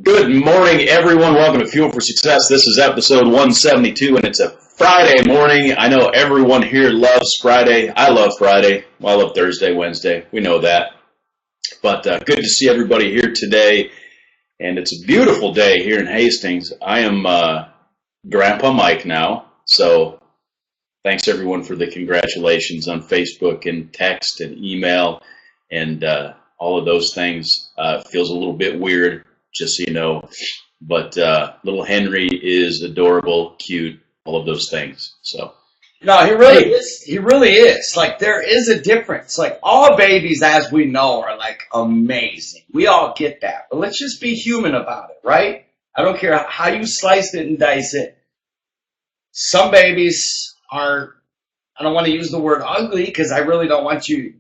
Good morning, everyone. Welcome to Fuel for Success. This is episode 172, and it's a Friday morning. I know everyone here loves Friday. I love Friday. Well, I love Thursday, Wednesday. We know that. But good to see everybody here today. And it's a beautiful day here in Hastings. I am Grandpa Mike now. So thanks, everyone, for the congratulations on Facebook and text and email and all of those things. Feels a little bit weird, just so you know. But little Henry is adorable, cute, all of those things. So No, he really is. He really is. Like, there is a difference. Like, all babies, as we know, are, like, amazing. We all get that. But let's just be human about it, right? I don't care how you slice it and dice it. Some babies are, I don't want to use the word ugly because I really don't want you,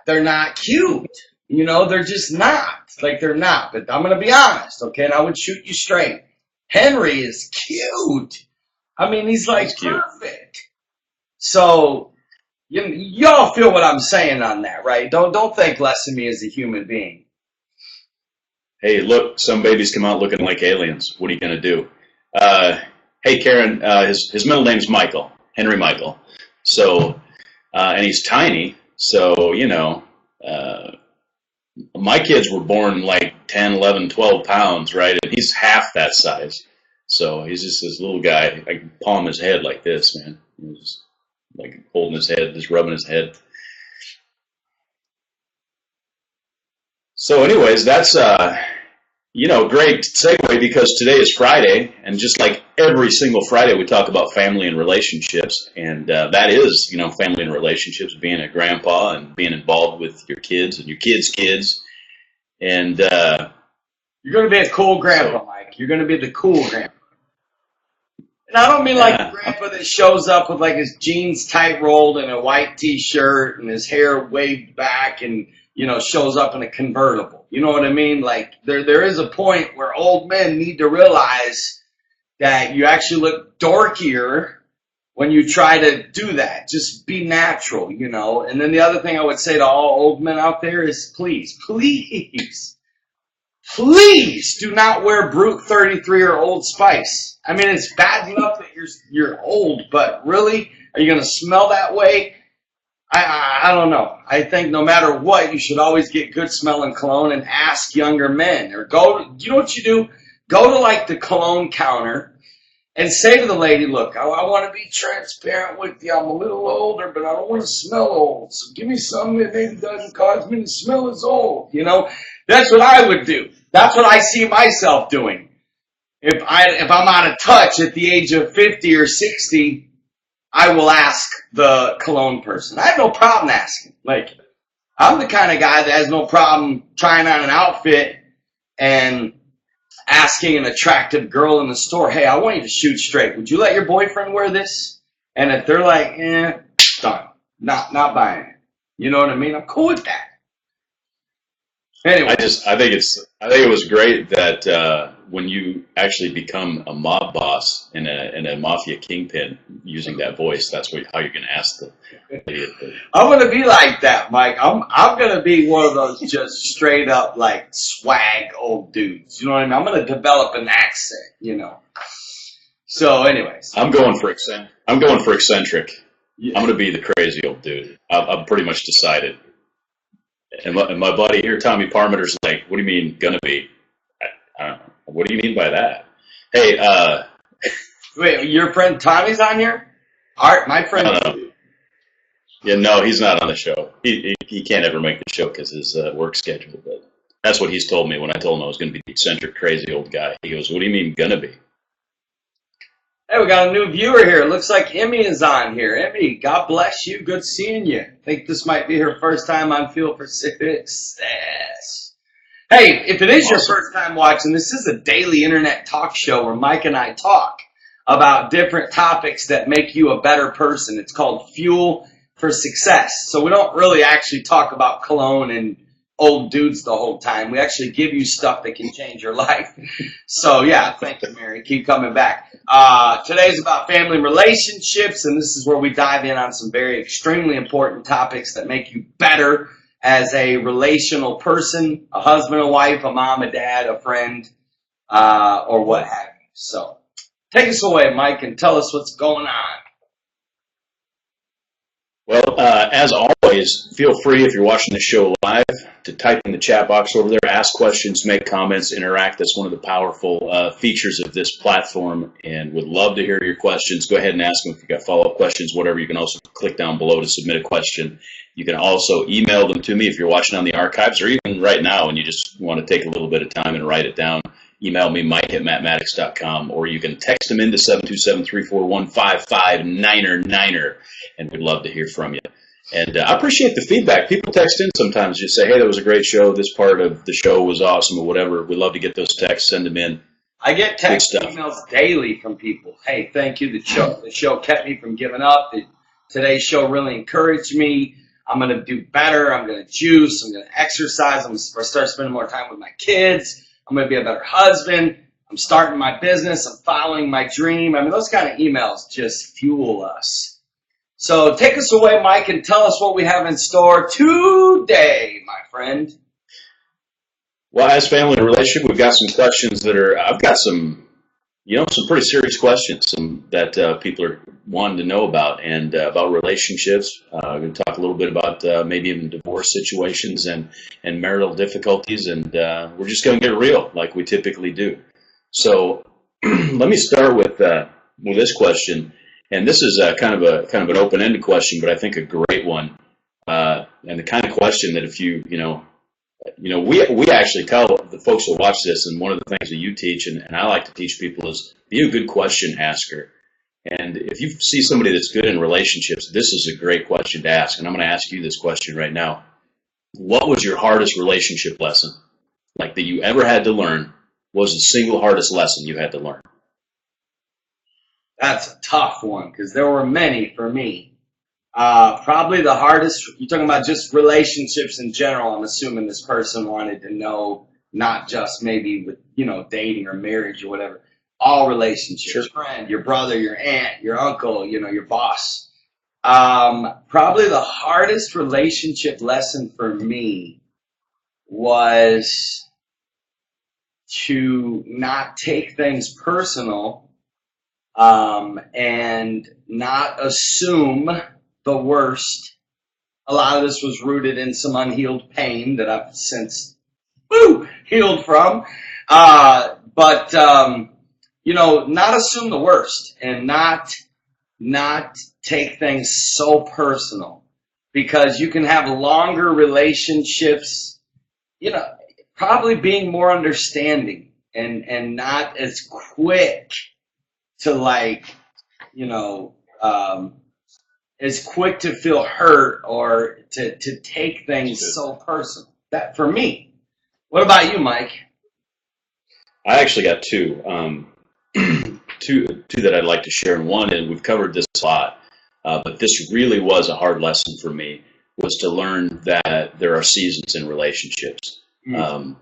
they're not cute. You know, they're just not. Like, they're not. But I'm going to be honest, okay? And I would shoot you straight. Henry is cute. I mean, he's like He's cute. perfect. So, y'all feel what I'm saying on that, right? Don't think less of me as a human being. hey, look, some babies come out looking like aliens. What are you going to do? Hey, Karen, his middle name's Michael, Henry Michael. So, and he's tiny. So, my kids were born like 10, 11, 12 pounds, right? And he's half that size. So he's just this little guy. I can palm his head like this, man. He's just like holding his head, just rubbing his head. So anyways, that's, great segue because today is Friday. And just like every single Friday, we talk about family and relationships. And that is, family and relationships, being a grandpa and being involved with your kids and your kids' kids. And You're going to be a cool grandpa, Mike. You're going to be the cool grandpa. And I don't mean like the grandpa that shows up with like his jeans tight rolled and a white t-shirt and his hair waved back and, shows up in a convertible. You know what I mean? Like there is a point where old men need to realize that you actually look dorkier when you try to do that. Just be natural, And then the other thing I would say to all old men out there is please do not wear Brute 33 or Old Spice. I mean, it's bad enough that you're old, but really, are you going to smell that way? I don't know. I think no matter what, you should always get good smelling cologne and ask younger men. Or you know what you do? Go to like the cologne counter and say to the lady, look, I want to be transparent with you. I'm a little older, but I don't want to smell old. So give me something that maybe doesn't cause me to smell as old. That's what I would do. That's what I see myself doing. If I'm out of touch at the age of 50 or 60, I will ask the cologne person. I have no problem asking. Like, I'm the kind of guy that has no problem trying on an outfit and asking an attractive girl in the store, hey, I want you to shoot straight. Would you let your boyfriend wear this? And if they're like, done. Not buying it. You know what I mean? I'm cool with that. Anyway. I think it was great that when you actually become a mob boss in a mafia kingpin using that voice, that's how you're going to ask the idiot. I'm going to be like that, Mike. I'm going to be one of those just straight up like swag old dudes. You know what I mean? I'm going to develop an accent, So, anyways, I'm going for eccentric. Yeah. I'm going to be the crazy old dude. I've pretty much decided. And my buddy here, Tommy Parmiter's like, what do you mean, gonna be? I don't know. What do you mean by that? Hey, wait, your friend Tommy's on here? Art, my friend. Yeah, no, he's not on the show. He can't ever make the show because his work schedule. But that's what he's told me when I told him I was going to be the eccentric, crazy old guy. He goes, what do you mean, gonna be? Hey, we got a new viewer here. Looks like Emmy is on here. Emmy, God bless you. Good seeing you. I think this might be her first time on Fuel for Success. Hey, if it is your first time watching, this is a daily internet talk show where Mike and I talk about different topics that make you a better person. It's called Fuel for Success. So we don't really actually talk about cologne and old dudes the whole time. We actually give you stuff that can change your life. So yeah, thank you, Mary. Keep coming back. Today's about family relationships, and this is where we dive in on some very extremely important topics that make you better as a relational person, a husband, a wife, a mom, a dad, a friend, or what have you. So take us away, Mike, and tell us what's going on. Well, as always, feel free if you're watching the show live to type in the chat box over there, ask questions, make comments, interact. That's one of the powerful features of this platform, and would love to hear your questions. Go ahead and ask them if you've got follow-up questions, whatever. You can also click down below to submit a question. You can also email them to me if you're watching on the archives, or even right now and you just want to take a little bit of time and write it down. Email me, mike@mattmaddox.com, or you can text them into 727-341-5599, and we'd love to hear from you. And I appreciate the feedback. People text in sometimes, just say, hey, that was a great show. This part of the show was awesome, or whatever. We'd love to get those texts. Send them in. I get text emails daily from people. Hey, thank you. The show kept me from giving up. Today's show really encouraged me. I'm going to do better. I'm going to juice. I'm going to exercise. I'm going to start spending more time with my kids. I'm going to be a better husband. I'm starting my business. I'm following my dream. I mean, those kind of emails just fuel us. So take us away, Mike, and tell us what we have in store today, my friend. Well, as family and relationship, we've got some questions that are, I've got some pretty serious questions that people are wanting to know about, and about relationships. We're going to talk a little bit about maybe even divorce situations and marital difficulties, and we're just going to get real like we typically do. So let me start with this question, and this is kind of an open-ended question, but I think a great one, and the kind of question that if we actually tell the folks who watch this, and one of the things that you teach, and I like to teach people, is be a good question asker. And if you see somebody that's good in relationships, this is a great question to ask. And I'm going to ask you this question right now. What was your hardest relationship lesson, like that you ever had to learn? What was the single hardest lesson you had to learn? That's a tough one, because there were many for me. Probably the hardest, you're talking about just relationships in general. I'm assuming this person wanted to know, not just maybe with, dating or marriage or whatever, all relationships, sure. Your friend, your brother, your aunt, your uncle, your boss. Probably the hardest relationship lesson for me was to not take things personal, and not assume the worst. A lot of this was rooted in some unhealed pain that I've since healed from. But not assume the worst, and not take things so personal, because you can have longer relationships, probably being more understanding and not as quick to is quick to feel hurt or to take things so personal. That for me. What about you, Mike? I actually got two. Two that I'd like to share. And one, and we've covered this a lot, but this really was a hard lesson for me, was to learn that there are seasons in relationships. And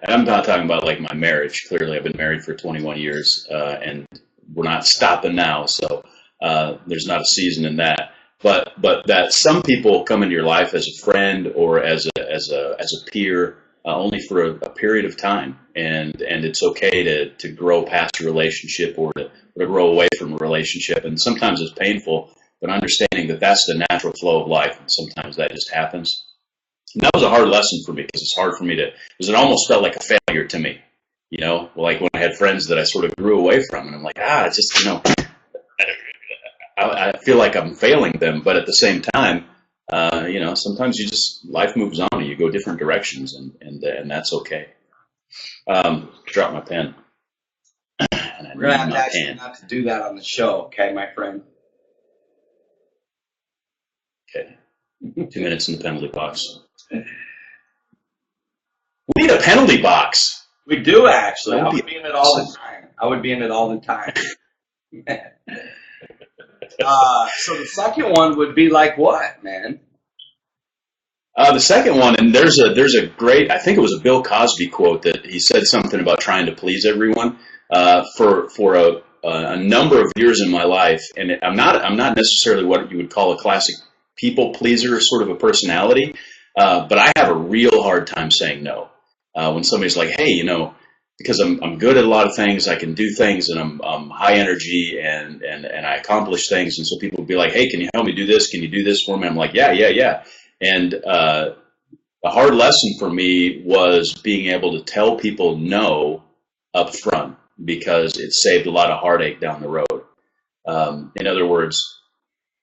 I'm not talking about like my marriage. Clearly, I've been married for 21 years, and we're not stopping now. So there's not a season in that. But that some people come into your life as a friend or as a peer, only for a period of time, and it's okay to grow past a relationship or to grow away from a relationship. And sometimes it's painful, but understanding that that's the natural flow of life, and sometimes that just happens. And that was a hard lesson for me, because it's hard for me because it almost felt like a failure to me, like when I had friends that I sort of grew away from, and I'm like, it's just, I feel like I'm failing them, but at the same time, sometimes life moves on and you go different directions, and that's okay. Drop my pen. We're going to have to ask you not to do that on the show, okay, my friend? Okay. 2 minutes in the penalty box. We need a penalty box. We do, actually. I would be in it all the time. So the second one would be like what, man? The second one, and there's a great, I think it was a Bill Cosby quote that he said something about trying to please everyone. For a number of years in my life, and I'm not necessarily what you would call a classic people pleaser sort of a personality, but I have a real hard time saying no. When somebody's like, hey, because I'm good at a lot of things. I can do things, and I'm high energy, and I accomplish things. And so people would be like, "Hey, can you help me do this? Can you do this for me?" I'm like, "Yeah, yeah, yeah." And a hard lesson for me was being able to tell people no up front, because it saved a lot of heartache down the road. In other words,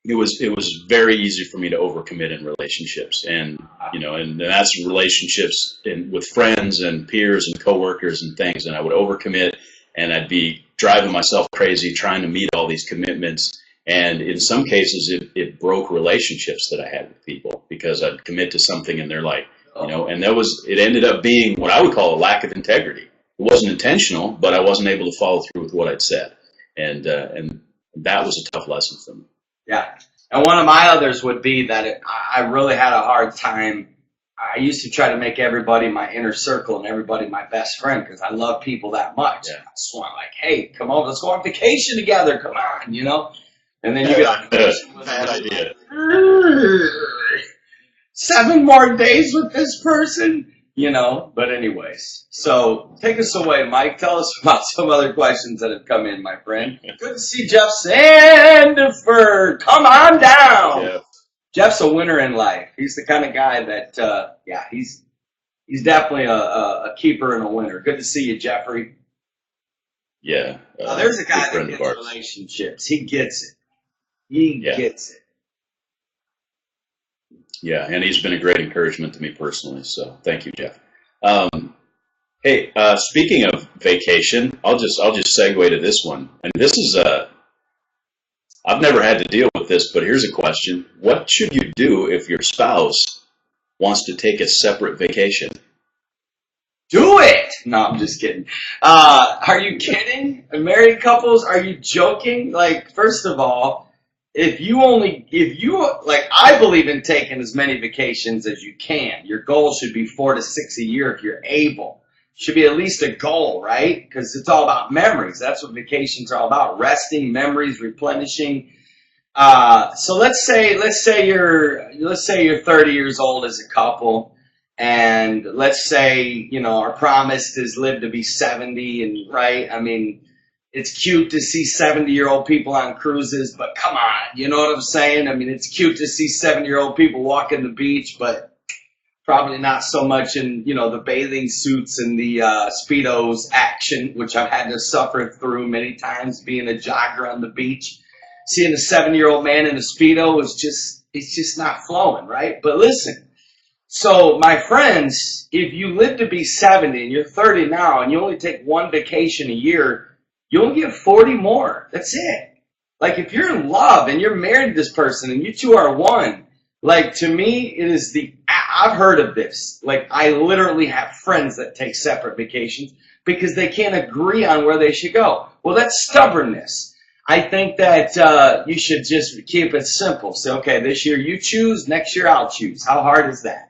it was very easy for me to overcommit in relationships, and and that's relationships with friends and peers and coworkers and things. And I would overcommit, and I'd be driving myself crazy trying to meet all these commitments. And in some cases, it broke relationships that I had with people, because I'd commit to something and they're like, and it ended up being what I would call a lack of integrity. It wasn't intentional, but I wasn't able to follow through with what I'd said, and that was a tough lesson for me. Yeah. And one of my others would be that I really had a hard time. I used to try to make everybody my inner circle and everybody my best friend, because I love people that much. Yeah. I just want, like, hey, come over, let's go on vacation together, come on, And then you get on vacation with Bad idea. 7 more days with this person, But anyways, so take us away, Mike. Tell us about some other questions that have come in, my friend. Good to see Jeff Sandiford. Come on down. Yeah. Jeff's a winner in life. He's the kind of guy that, he's definitely a keeper and a winner. Good to see you, Jeffrey. Yeah. There's a guy that friend gets of ours. relationships. He gets it. He gets it. Yeah, and he's been a great encouragement to me personally. So thank you, Jeff. Hey, speaking of vacation, I'll just segue to this one. And this is I've never had to deal with this, but here's a question: what should you do if your spouse wants to take a separate vacation? Do it! No, I'm just kidding. Are you kidding? Married couples, are you joking? Like, first of all, I believe in taking as many vacations as you can. Your goal should be 4 to 6 a year if you're able. Should be at least a goal, right? Because it's all about memories. That's what vacations are all about: resting, memories, replenishing. So let's say you're 30 years old as a couple, and let's say our promise is live to be 70, and right? I mean, it's cute to see 70-year-old people on cruises, but come on, you know what I'm saying? I mean, it's cute to see 70-year-old people walking the beach, but probably not so much in, the bathing suits and the Speedos action, which I've had to suffer through many times being a jogger on the beach. Seeing a 70-year-old man in a Speedo it's just not flowing, right? But listen, so my friends, if you live to be 70 and you're 30 now and you only take one vacation a year, you only get 40 more. That's it. Like, if you're in love and you're married to this person and you two are one, like, to me, it is I've heard of this. Like, I literally have friends that take separate vacations because they can't agree on where they should go. Well, that's stubbornness. I think that you should just keep it simple. Say, okay, this year you choose, next year I'll choose. How hard is that?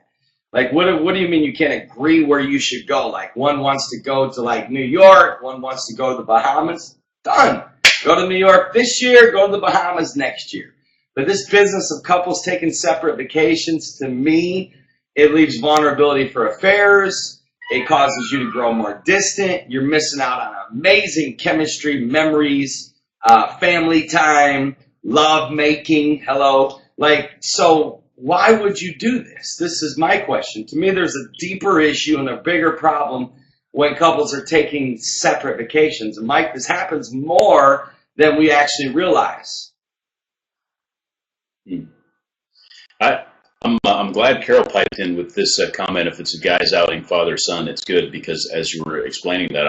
Like, what do you mean you can't agree where you should go? Like, one wants to go to, like, New York, one wants to go to the Bahamas. Done. Go to New York this year, go to the Bahamas next year. But this business of couples taking separate vacations, to me, it leaves vulnerability for affairs. It causes you to grow more distant. You're missing out on amazing chemistry, memories, family time, love making. Hello. Like, so why would you do this? This is my question. To me, there's a deeper issue and a bigger problem when couples are taking separate vacations. And Mike, this happens more than we actually realize. I'm glad Carol piped in with this comment. If it's a guy's outing, father, son, it's good, because as you were explaining that,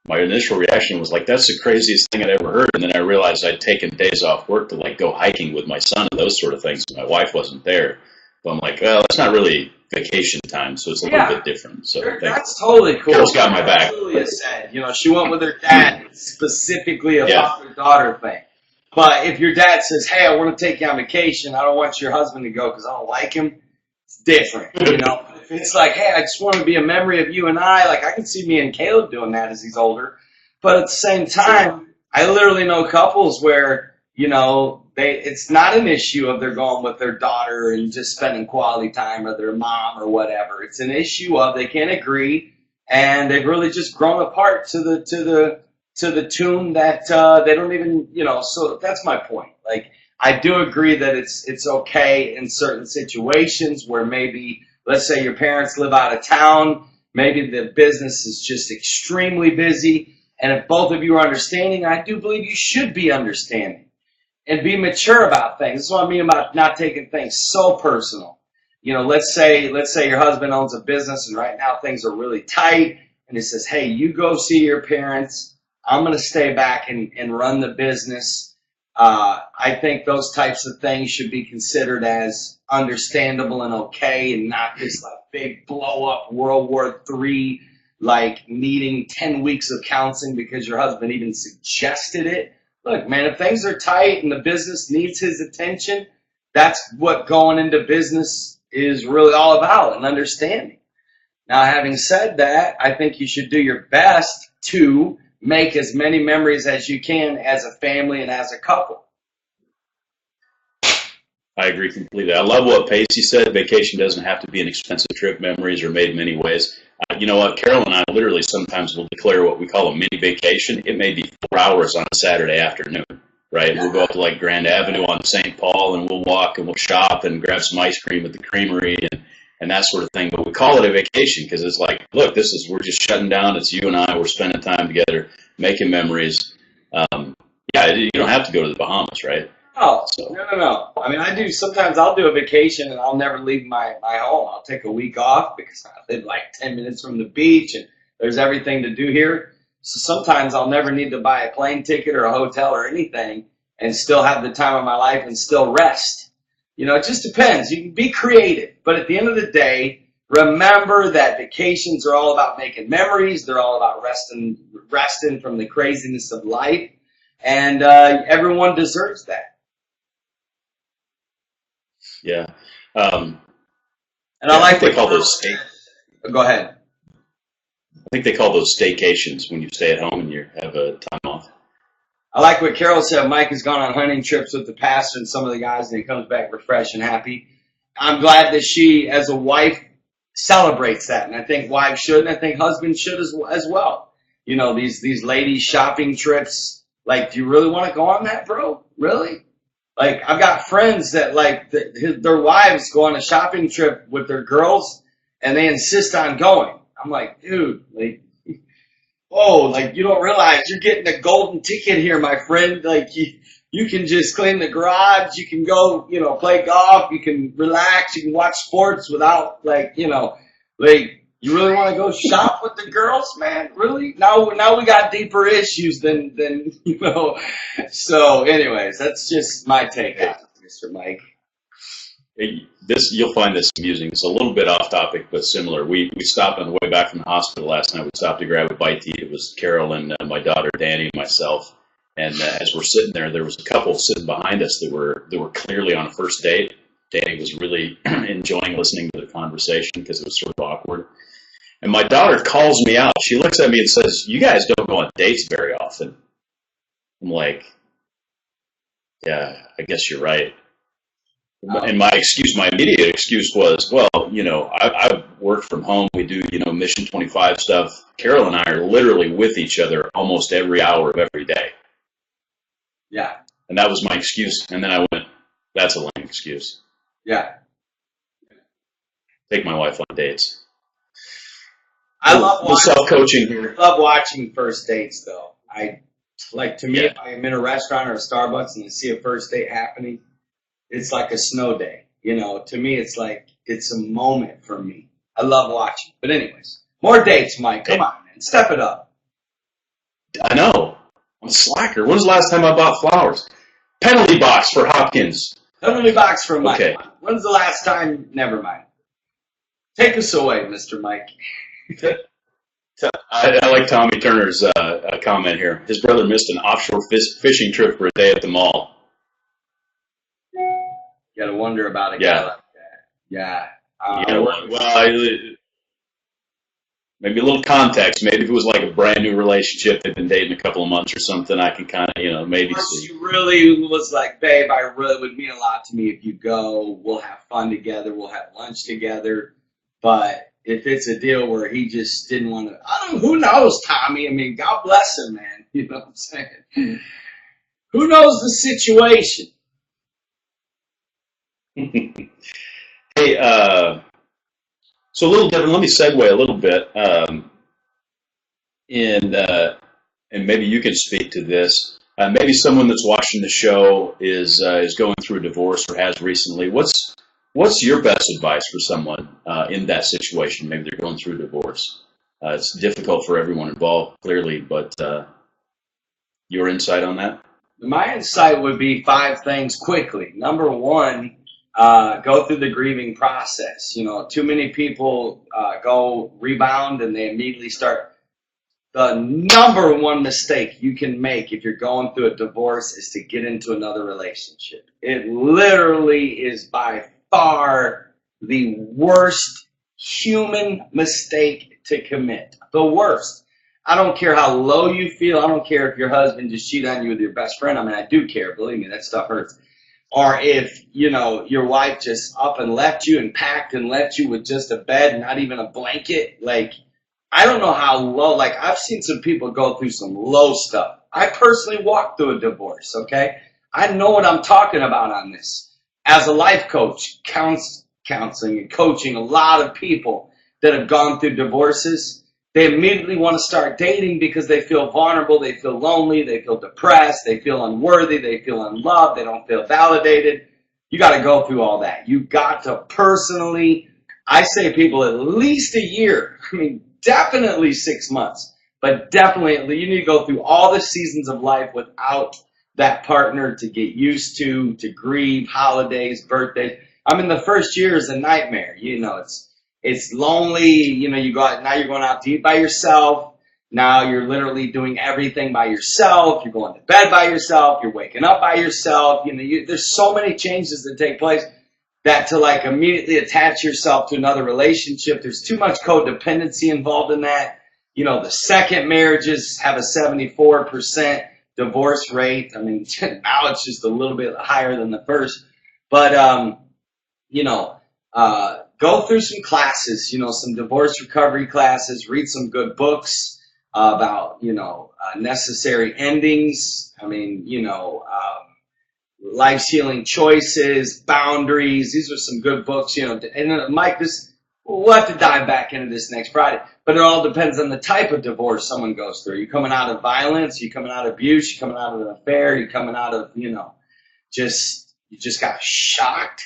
my initial reaction was like, that's the craziest thing I'd ever heard. And then I realized I'd taken days off work to, like, go hiking with my son and those sort of things. My wife wasn't there. But I'm like, well, it's not really vacation time, so it's a little bit different. So that's totally cool. Carol's got my back. Julia said, she went with her dad, specifically a father-daughter thing. But if your dad says, hey, I want to take you on vacation, I don't want your husband to go because I don't like him, it's different, If it's like, hey, I just want to be a memory of you and I can see me and Caleb doing that as he's older. But at the same time, I literally know couples where, it's not an issue of they're going with their daughter and just spending quality time or their mom or whatever. It's an issue of they can't agree, and they've really just grown apart to the tune that they don't even, so that's my point. Like, I do agree that it's okay in certain situations where maybe, let's say your parents live out of town, maybe the business is just extremely busy, and if both of you are understanding, I do believe you should be understanding and be mature about things. That's what I mean about not taking things so personal. Let's say your husband owns a business and right now things are really tight, and he says, hey, you go see your parents. I'm going to stay back and run the business. I think those types of things should be considered as understandable and okay, and not this like big blow up World War III, like needing 10 weeks of counseling because your husband even suggested it. Look, man, if things are tight and the business needs his attention, that's what going into business is really all about, and understanding. Now, having said that, I think you should do your best to make as many memories as you can as a family and as a couple. I agree completely. I love what Pacey said. Vacation doesn't have to be an expensive trip. Memories are made in many ways. You know what? Carol and I literally sometimes will declare what we call a mini vacation. It may be 4 hours on a Saturday afternoon, right? We'll go up to like Grand Avenue on St. Paul, and we'll walk and we'll shop and grab some ice cream at the creamery and that sort of thing. But we call it a vacation because it's like, look, we're just shutting down. It's you and I. We're spending time together, making memories. You don't have to go to the Bahamas, right? Oh, no. I mean, sometimes I'll do a vacation and I'll never leave my home. I'll take a week off because I live like 10 minutes from the beach and there's everything to do here. So sometimes I'll never need to buy a plane ticket or a hotel or anything and still have the time of my life and still rest. It just depends. You can be creative. But at the end of the day, remember that vacations are all about making memories. They're all about resting from the craziness of life. And everyone deserves that. Yeah. And I like they call those Go ahead. I think they call those staycations when you stay at home and you have a time off. I like what Carol said. Mike has gone on hunting trips with the pastor and some of the guys, and he comes back refreshed and happy. I'm glad that she, as a wife, celebrates that, and I think wives should, and I think husbands should as well. These ladies shopping trips. Like, do you really want to go on that, bro? Really? Like, I've got friends that, like, their wives go on a shopping trip with their girls, and they insist on going. I'm like, dude, like, you don't realize you're getting a golden ticket here, my friend. Like, you can just clean the garage. You can go, play golf. You can relax. You can watch sports without, you really want to go shop with the girls, man? Really? Now we got deeper issues than. So, anyways, that's just my take on it, Mr. Mike. You'll find this amusing. It's a little bit off topic, but similar. We stopped on the way back from the hospital last night. We stopped to grab a bite to eat. It was Carol and my daughter Danny and myself. And as we're sitting there was a couple sitting behind us that were clearly on a first date. Danny was really enjoying listening to the conversation because it was sort of awkward. And my daughter calls me out. She looks at me and says, "You guys don't go on dates very often." I'm like, "Yeah, I guess you're right." And my immediate excuse was, well, I work from home. We do, Mission 25 stuff. Carol and I are literally with each other almost every hour of every day. Yeah. And that was my excuse. And then I went, that's a lame excuse. Yeah. Take my wife on dates. I love self-coaching here. I love watching first dates, though. To me, Yeah. if I'm in a restaurant or a Starbucks and I see a first date happening, it's like a snow day. To me, it's like, it's a moment for me. I love watching. But anyways, more dates, Mike. Come on, man. Step it up. I know. I'm a slacker. When was the last time I bought flowers? Penalty box for Hopkins. Penalty box for Mike. Okay. When's the last time? Never mind. Take us away, Mr. Mike. I like Tommy Turner's comment here. His brother missed an offshore fishing trip for a day at the mall. You gotta wonder about a guy like that. Yeah. Maybe a little context. Maybe if it was like a brand new relationship, they've been dating a couple of months or something, I can kind of, maybe see. She really was like, babe, it would mean a lot to me if you go. We'll have fun together. We'll have lunch together. But if it's a deal where he just didn't want to, who knows, Tommy? I mean, God bless him, man. You know what I'm saying? Who knows the situation? Hey, so a little different. Let me segue a little bit, and maybe you can speak to this. Maybe someone that's watching the show is going through a divorce or has recently. What's your best advice for someone in that situation? Maybe they're going through a divorce. It's difficult for everyone involved, clearly, but your insight on that? My insight would be 5 things quickly. Number 1, go through the grieving process. You know, too many people go rebound and they immediately start. The number 1 mistake you can make if you're going through a divorce is to get into another relationship. It literally is by far the worst human mistake to commit. The worst. I don't care how low you feel. I don't care if your husband just cheated on you with your best friend. I mean, I do care. Believe me, that stuff hurts. Or if, you know, your wife just up and left you and packed and left you with just a bed, not even a blanket. Like, I don't know how low. Like, I've seen some people go through some low stuff. I personally walked through a divorce, okay? I know what I'm talking about on this. As a life coach, counseling and coaching a lot of people that have gone through divorces, they immediately want to start dating because they feel vulnerable, they feel lonely, they feel depressed, they feel unworthy, they feel unloved, they don't feel validated. You got to go through all that. You got to personally, I say people at least a year. I mean, definitely 6 months, but definitely you need to go through all the seasons of life without that partner to get used to grieve, holidays, birthdays. I mean, the first year is a nightmare. You know, it's lonely. You know, you go out, now you're going out to eat by yourself. Now you're literally doing everything by yourself. You're going to bed by yourself. You're waking up by yourself. You know, there's so many changes that take place that to like immediately attach yourself to another relationship, there's too much codependency involved in that. You know, the second marriages have a 74% divorce rate. I mean, now it's just a little bit higher than the first. But, you know, go through some classes, you know, some divorce recovery classes, read some good books about, you know, necessary endings. I mean, you know, Life's Healing Choices, Boundaries. These are some good books, you know. And Mike, we'll have to dive back into this next Friday. But it all depends on the type of divorce someone goes through. Are you coming out of violence? Are you coming out of abuse? Are you coming out of an affair? Are you coming out of, you know, you just got shocked?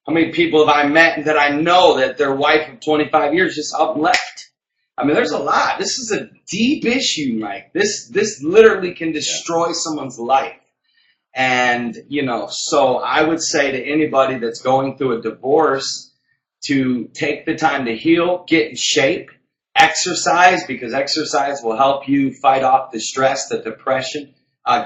How many people have I met that I know that their wife of 25 years just up and left? I mean, there's a lot. This is a deep issue, Mike. This literally can destroy someone's life. And, you know, so I would say to anybody that's going through a divorce to take the time to heal, get in shape, exercise, because exercise will help you fight off the stress, the depression,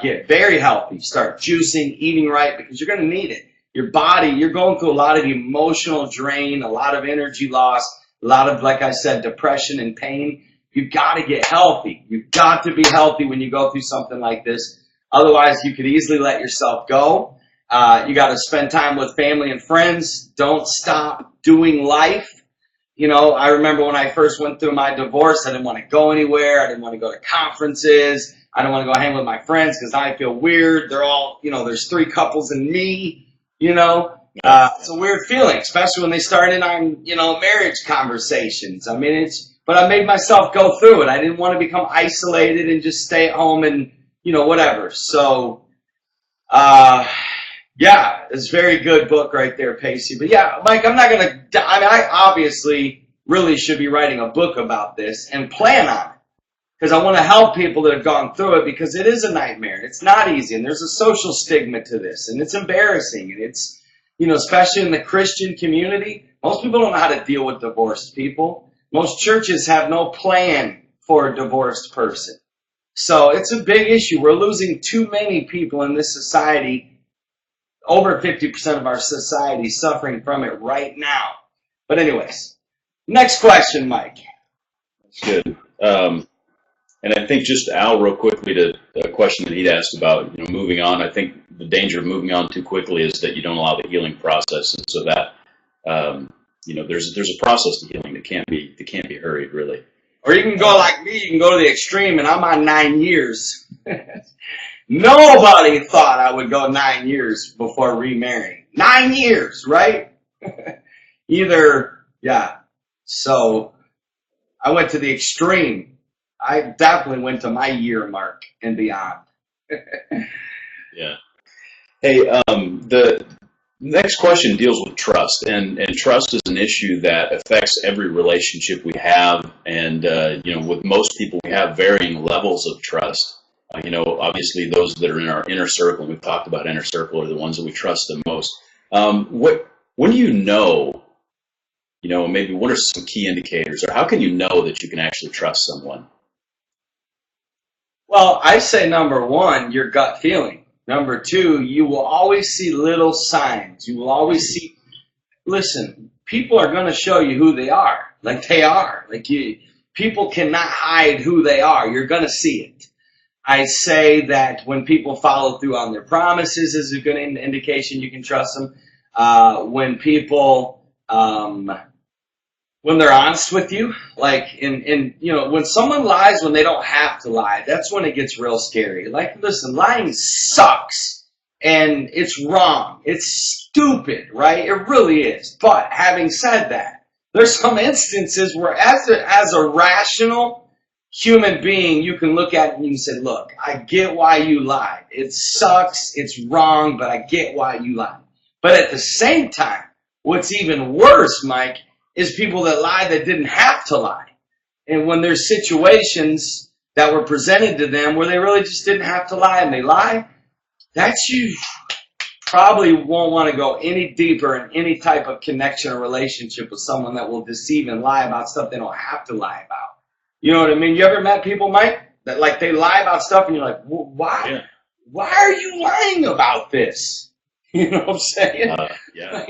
get very healthy, start juicing, eating right, because you're going to need it. Your body, you're going through a lot of emotional drain, a lot of energy loss, a lot of, like I said, depression and pain. You've got to get healthy. You've got to be healthy when you go through something like this. Otherwise, you could easily let yourself go. You got to spend time with family and friends. Don't stop doing life. You know, I remember when I first went through my divorce, I didn't want to go anywhere. I didn't want to go to conferences. I didn't want to go hang with my friends because I feel weird. They're all, you know, there's 3 couples and me, you know. It's a weird feeling, especially when they start in on, you know, marriage conversations. I mean, but I made myself go through it. I didn't want to become isolated and just stay at home and, you know, whatever. So, yeah, it's a very good book right there, Pacey. But yeah, Mike, I'm not going to, I mean, I obviously really should be writing a book about this and plan on it because I want to help people that have gone through it because it is a nightmare. It's not easy and there's a social stigma to this and it's embarrassing and it's, you know, especially in the Christian community, most people don't know how to deal with divorced people. Most churches have no plan for a divorced person. So it's a big issue. We're losing too many people in this society. Over 50% of our society suffering from it right now. But anyways, next question, Mike. That's good. And I think just Al, real quickly, to a question that he'd asked about, you know, moving on. I think the danger of moving on too quickly is that you don't allow the healing process, and so that there's a process to healing that can't be hurried, really. Or you can go like me, you can go to the extreme, and I'm on 9 years. Nobody thought I would go 9 years before remarrying. 9 years, right? Yeah. So I went to the extreme. I definitely went to my year mark and beyond. Yeah. Hey, the next question deals with trust, and trust is an issue that affects every relationship we have, and with most people we have varying levels of trust. Obviously those that are in our inner circle, and we've talked about inner circle, are the ones that we trust the most. When do you know? Maybe what are some key indicators, or how can you know that you can actually trust someone? Well, I say number one, your gut feeling. Number two, you will always see little signs. You will always see, listen, people are going to show you who they are. Like they are. People cannot hide who they are. You're going to see it. I say that when people follow through on their promises is a good indication you can trust them. When people, when they're honest with you, when someone lies when they don't have to lie, that's when it gets real scary. Like, listen, lying sucks and it's wrong. It's stupid, right? It really is. But having said that, there's some instances where as a rational human being, you can look at it and you can say, look, I get why you lied. It sucks. It's wrong, but I get why you lied. But at the same time, what's even worse, Mike, is people that lie that didn't have to lie. And when there's situations that were presented to them where they really just didn't have to lie and they lie, that's you probably won't want to go any deeper in any type of connection or relationship with someone that will deceive and lie about stuff they don't have to lie about. You know what I mean? You ever met people, Mike, that they lie about stuff and you're like, well, why? Yeah. Why are you lying about this? You know what I'm saying? Yeah.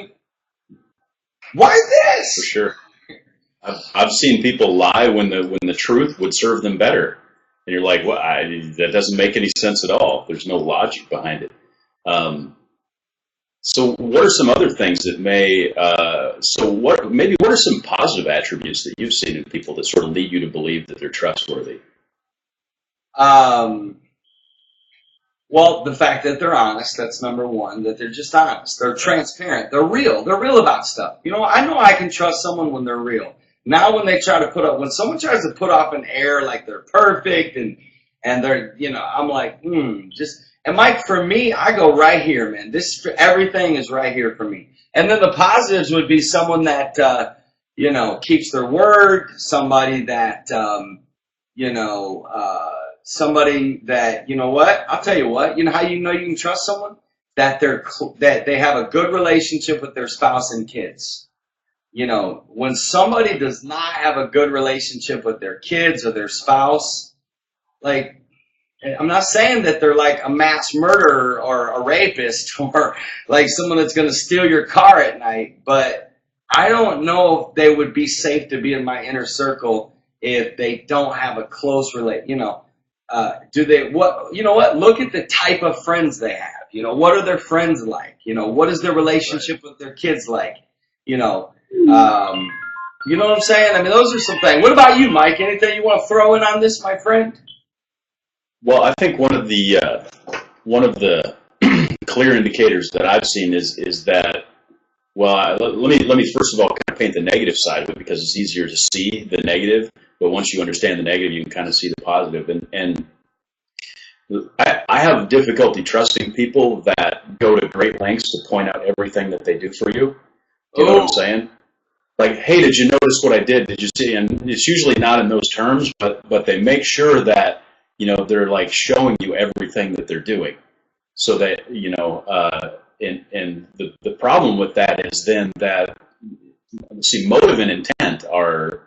Why this? For sure. I've seen people lie when the truth would serve them better, and you're like, well, that doesn't make any sense at all. There's no logic behind it. So, what are some other things that may? What are some positive attributes that you've seen in people that sort of lead you to believe that they're trustworthy? Well, the fact that they're honest, that's number one, that they're just honest. They're transparent. They're real. They're real about stuff. I know I can trust someone when they're real. Now when someone tries to put off an air like they're perfect and they're, I'm like, and Mike, for me, I go right here, man. Everything is right here for me. And then the positives would be someone that, keeps their word, somebody that, somebody that, I'll tell you what, how you know you can trust someone? That they have a good relationship with their spouse and kids. When somebody does not have a good relationship with their kids or their spouse, I'm not saying that they're like a mass murderer or a rapist or like someone that's going to steal your car at night, but I don't know if they would be safe to be in my inner circle if they don't have a close relationship. Look at the type of friends they have. What are their friends like? What is their relationship with their kids like? You know what I'm saying? I mean, those are some things. What about you, Mike? Anything you want to throw in on this, my friend? Well, I think one of the clear indicators that I've seen is that. Well, let me first of all kind of paint the negative side of it because it's easier to see the negative. But once you understand the negative, you can kind of see the positive. And I have difficulty trusting people that go to great lengths to point out everything that they do for you. Do you know what I'm saying? Like, hey, did you notice what I did? Did you see? And it's usually not in those terms, but they make sure that they're like showing you everything that they're doing, so that and the problem with that is then that motive and intent are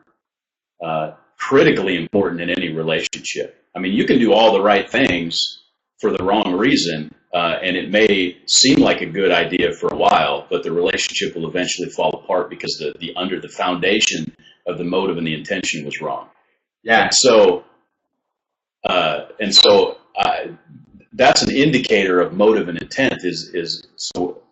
critically important in any relationship. I mean, you can do all the right things for the wrong reason, and it may seem like a good idea for a while, but the relationship will eventually fall apart because the under the foundation of the motive and the intention was wrong. Yeah. And so that's an indicator of motive and intent is so.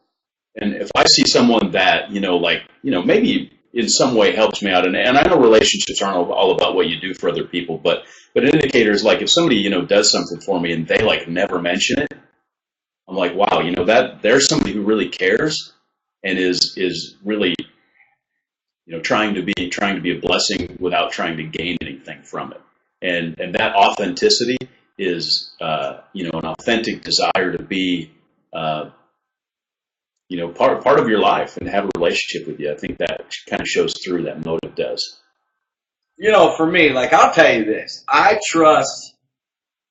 And if I see someone that maybe in some way helps me out. And I know relationships aren't all about what you do for other people, but indicators like if somebody, does something for me and they like never mention it, I'm like, wow, that there's somebody who really cares and is really, trying to be a blessing without trying to gain anything from it. And that authenticity is, an authentic desire to be, part of your life and have a relationship with you. I think that kind of shows through, that motive does. For me, like, I'll tell you this. I trust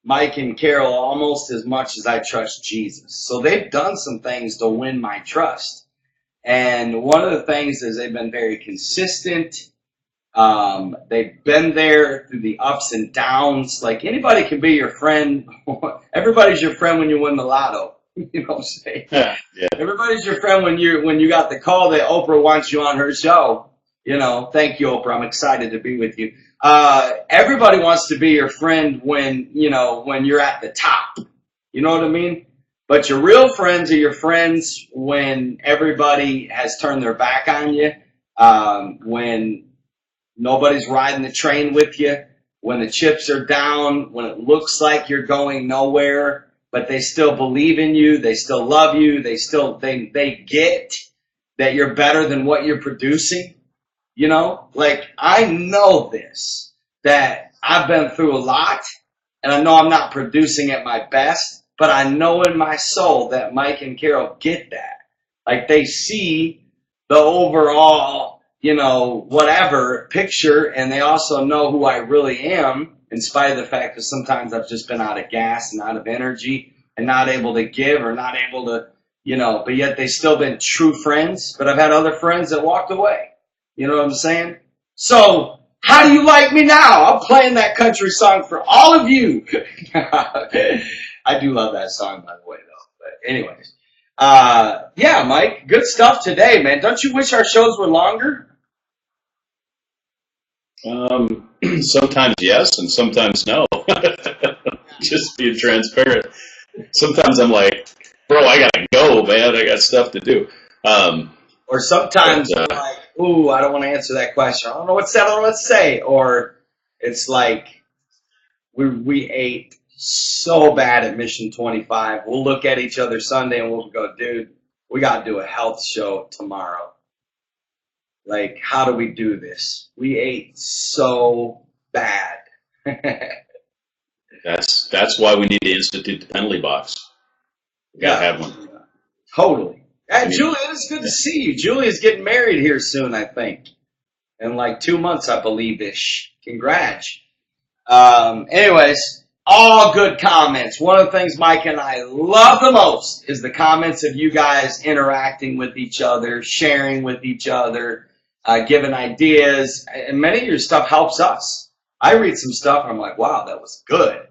Mike and Carol almost as much as I trust Jesus. So they've done some things to win my trust. And one of the things is they've been very consistent. They've been there through the ups and downs. Like, anybody can be your friend. Everybody's your friend when you win the lotto. You know what I'm saying? Yeah. Everybody's your friend when you got the call that Oprah wants you on her show. Thank you, Oprah. I'm excited to be with you. Everybody wants to be your friend when you're at the top. You know what I mean? But your real friends are your friends when everybody has turned their back on you, when nobody's riding the train with you, when the chips are down, when it looks like you're going nowhere, but they still believe in you, they still love you, they get that you're better than what you're producing. Like, I know this, that I've been through a lot, and I know I'm not producing at my best, but I know in my soul that Mike and Carol get that. Like, they see the overall, whatever picture, and they also know who I really am, in spite of the fact that sometimes I've just been out of gas and out of energy and not able to give or not able to, but yet they've still been true friends. But I've had other friends that walked away. You know what I'm saying? So, how do you like me now? I'm playing that country song for all of you. I do love that song, by the way, though. But anyways. Yeah, Mike, good stuff today, man. Don't you wish our shows were longer? Sometimes yes, and sometimes no. Just being transparent. Sometimes I'm like, bro, I gotta go, man. I got stuff to do. Or sometimes I'm like, ooh, I don't want to answer that question. I don't know what to say. Or it's like, we ate so bad at Mission 25. We'll look at each other Sunday and we'll go, dude, we got to do a health show tomorrow. Like, how do we do this? We ate so bad. That's why we need to institute the penalty box. We gotta have one. Totally. Hey, Julia, it's good to see you. Julia's getting married here soon, I think. In like 2 months, I believe-ish. Congrats. Anyways, all good comments. One of the things Mike and I love the most is the comments of you guys interacting with each other, sharing with each other, giving ideas. And many of your stuff helps us. I read some stuff and I'm like, wow, that was good.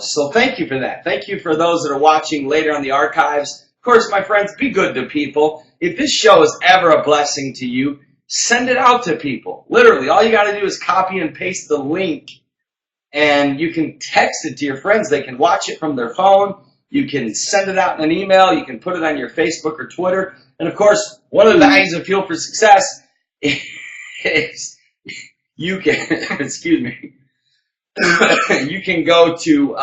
So thank you for that. Thank you for those that are watching later on the archives. Of course, my friends, be good to people. If this show is ever a blessing to you, send it out to people. Literally, all you got to do is copy and paste the link, and you can text it to your friends. They can watch it from their phone. You can send it out in an email. You can put it on your Facebook or Twitter. And, of course, one of the values of Fuel for Success is you can, excuse me, you can go to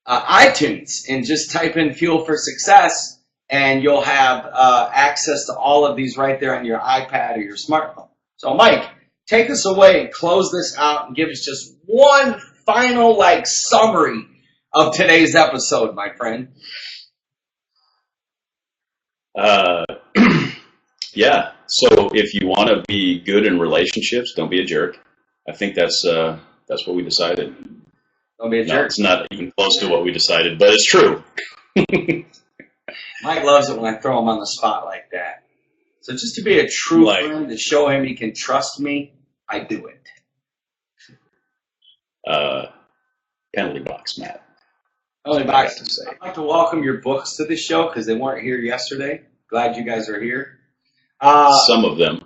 iTunes and just type in Fuel for Success, and you'll have access to all of these right there on your iPad or your smartphone. So, Mike, take us away and close this out and give us just one final summary of today's episode, my friend. Yeah. So if you want to be good in relationships, don't be a jerk. I think that's what we decided. Don't be a jerk. No, it's not even close to what we decided, but it's true. Mike loves it when I throw him on the spot like that. So just to be a true friend, to show him he can trust me, I do it. Penalty box, Matt. Penalty box. I'd like to welcome your books to the show because they weren't here yesterday. Glad you guys are here. Some of them.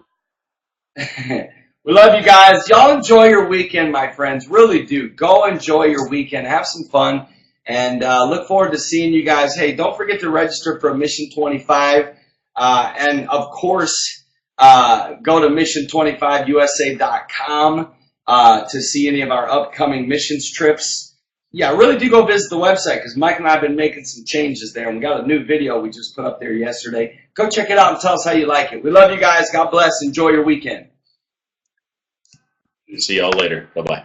We love you guys. Y'all enjoy your weekend, my friends. Really do. Go enjoy your weekend. Have some fun. And look forward to seeing you guys. Hey, don't forget to register for Mission 25. And, of course, Go to mission25usa.com to see any of our upcoming missions trips. Yeah, really do go visit the website because Mike and I have been making some changes there, and we got a new video we just put up there yesterday. Go check it out and tell us how you like it. We love you guys. God bless. Enjoy your weekend. See y'all later. Bye-bye.